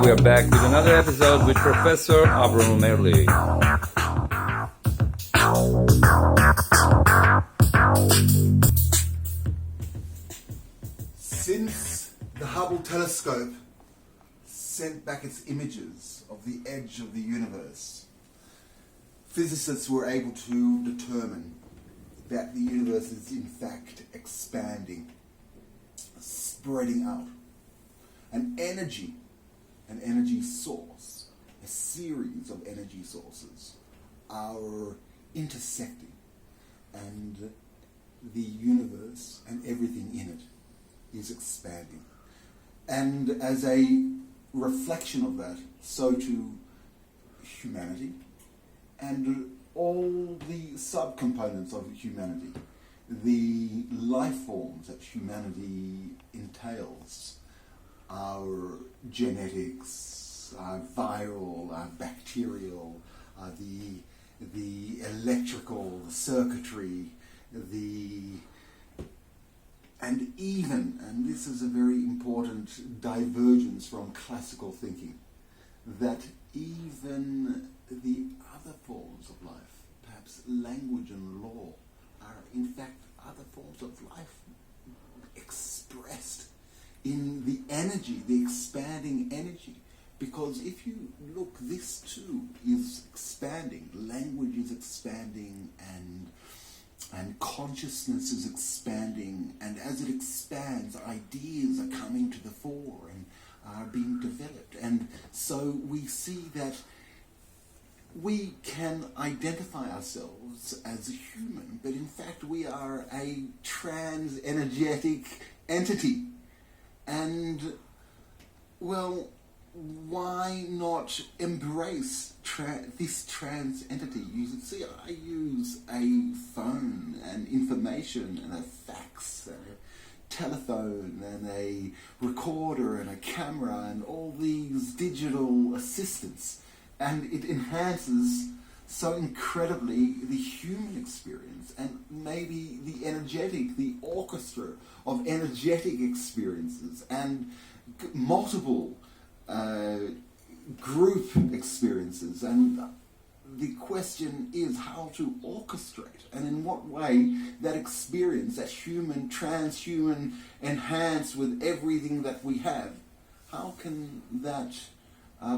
we are back with another episode with Professor Avram Merli. Since the Hubble telescope sent back its images of the edge of the universe, physicists were able to determine that the universe is in fact expanding, spreading out. An energy source, a series of energy sources are intersecting, and the universe and everything in it is expanding. And as a reflection of that, so too humanity and all the subcomponents of humanity, the life forms that humanity entails, our genetics, our viral, our bacterial, the electrical circuitry, and this is a very important divergence from classical thinking, that even the other forms of life, perhaps language and law, are in fact other forms of life expressed in the energy, the expanding energy. Because if you look, this too is expanding. Language is expanding, and consciousness is expanding, and as it expands, ideas are coming to the fore and are being developed. And so we see that we can identify ourselves as a human, but in fact we are a trans-energetic entity. And, well, why not embrace this trans entity? You see, I use a phone and information and a fax and a telephone and a recorder and a camera and all these digital assistants, and it enhances so incredibly the human experience and maybe the orchestra of energetic experiences and multiple group experiences. And the question is how to orchestrate, and in what way that experience, that human, transhuman, enhanced with everything that we have, how can that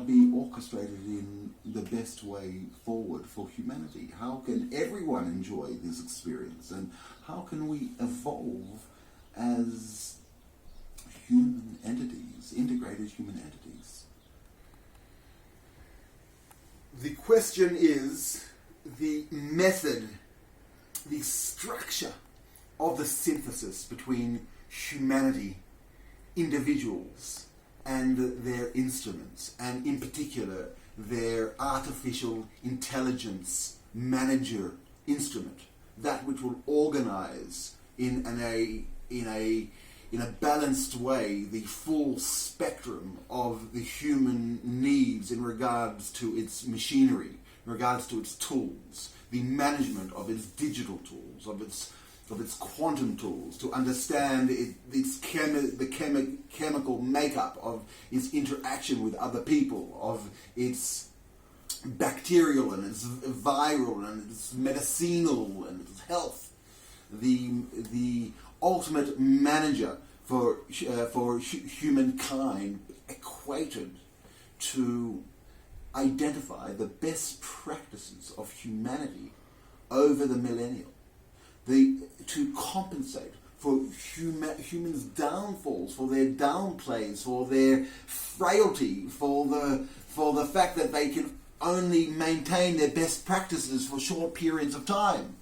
be orchestrated in the best way forward for humanity? How can everyone enjoy this experience, and how can we evolve as human entities, integrated human entities? The question is the method, the structure of the synthesis between humanity, individuals, and their instruments, and in particular their artificial intelligence manager instrument, that which will organize in a balanced way the full spectrum of the human needs in regards to its machinery, in regards to its tools, the management of its digital tools, of its quantum tools, to understand the chemical makeup of its interaction with other people, of its bacterial and its viral and its medicinal and its health, the ultimate manager for humankind, equated to identify the best practices of humanity over the millennium, to compensate for humans' downfalls, for their downplays, for their frailty, for the fact that they can only maintain their best practices for short periods of time,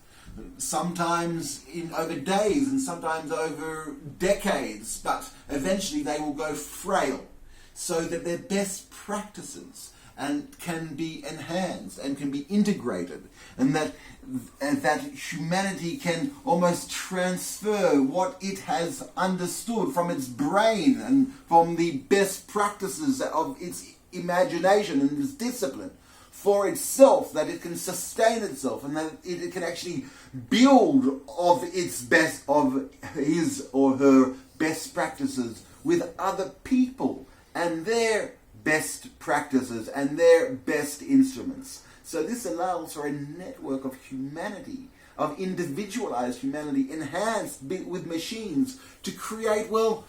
sometimes over days and sometimes over decades, but eventually they will go frail, so that their best practices can be enhanced and can be integrated, and that humanity can almost transfer what it has understood from its brain and from the best practices of its imagination and its discipline for itself, that it can sustain itself, and that it can actually build of his or her best practices with other people and their best practices and their best instruments. So this allows for a network of humanity, of individualized humanity, enhanced with machines to create, well,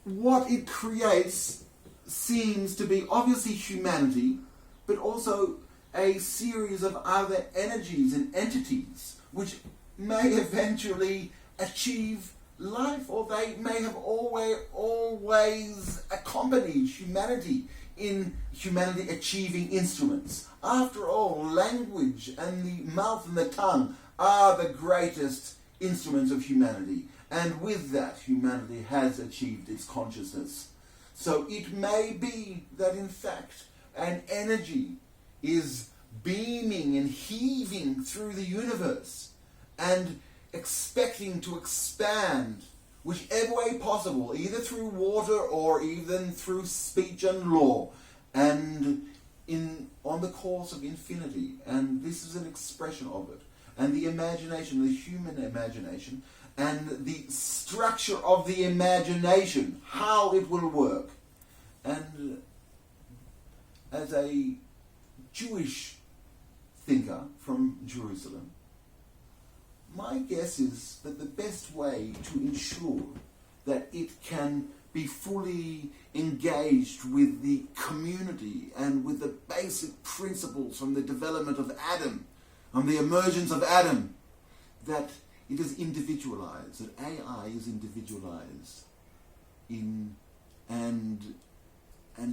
what it creates seems to be obviously humanity, but also a series of other energies and entities which may eventually achieve life, or they may have always accompanied humanity in humanity achieving instruments. After all, language and the mouth and the tongue are the greatest instruments of humanity, and with that humanity has achieved its consciousness. So it may be that in fact an energy is beaming and heaving through the universe and expecting to expand whichever way possible, either through water or even through speech and law, and on the course of infinity. And this is an expression of it. And the imagination, the human imagination, and the structure of the imagination, how it will work. And as a Jewish thinker from Jerusalem, my guess is that the best way to ensure that it can be fully engaged with the community and with the basic principles from the development of Adam, on the emergence of Adam, that it is individualized, that AI is individualized and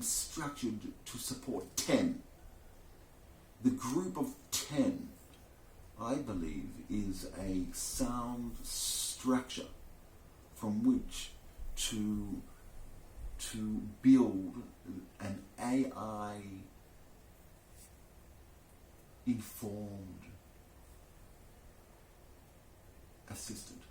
structured to support 10. The group of 10, I believe, is a sound structure from which to build an AI informed assistant.